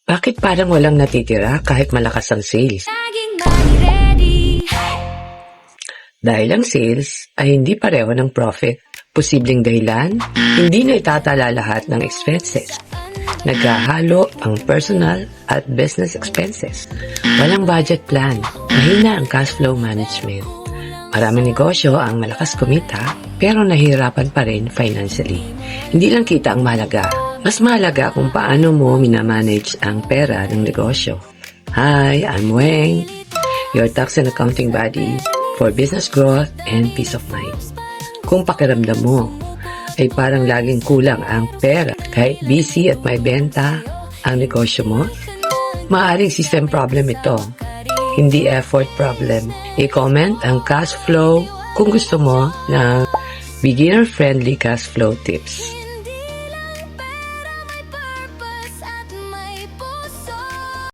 Bakit parang walang natitira kahit malakas ang sales? Dahil ang sales ay hindi pareho ng profit. Posibleng dahilan, hindi na itatala lahat ng expenses. Naghahalo ang personal at business expenses. Walang budget plan. Mahina ang cash flow management. Maraming negosyo ang malakas kumita pero nahihirapan pa rin financially. Hindi lang kita ang mahalaga. Mas mahalaga kung paano mo minamanage ang pera ng negosyo. Hi, I'm Weng, your tax and accounting buddy for business growth and peace of mind. Kung pakiramdam mo ay parang laging kulang ang pera kahit busy at may benta ang negosyo mo, maaaring system problem ito, hindi effort problem. I-comment ang cash flow kung gusto mo ng beginner-friendly cash flow tips.